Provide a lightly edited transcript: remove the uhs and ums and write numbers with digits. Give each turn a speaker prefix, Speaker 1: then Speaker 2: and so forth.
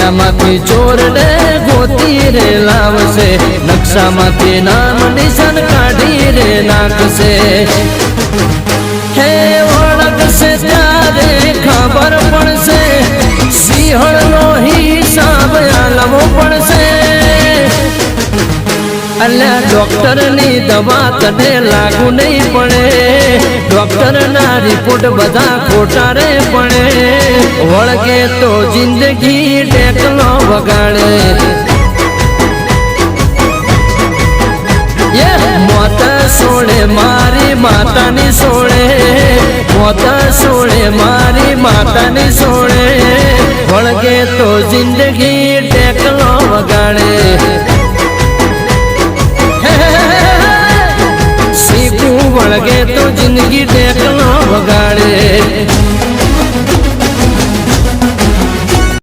Speaker 1: દુનિયામાંથી ચોરને ગોતી રે લાવશે, નકશામાંથી નામ નિશાન કાઢી રે નાખશે. હે ઓળખશે ત્યારે ખબર પડશે, સિંહણનો હિસાબ આલવો પડશે. અલ્યા ડોક્ટરની દવા તને લાગુ નહીં પડે, ડોક્ટરના રિપોર્ટ બધા ખોટા રે પડે. વળગે તો જિંદગી ટેકલો વગાડે. મોત સોળે મારી માતાની સોળે, મોત સોળે મારી માતાની સોળે. વળગે તો જિંદગી ટેકલો વગાડે. વળગે તો જિંદગી ટેકલો વગાડે.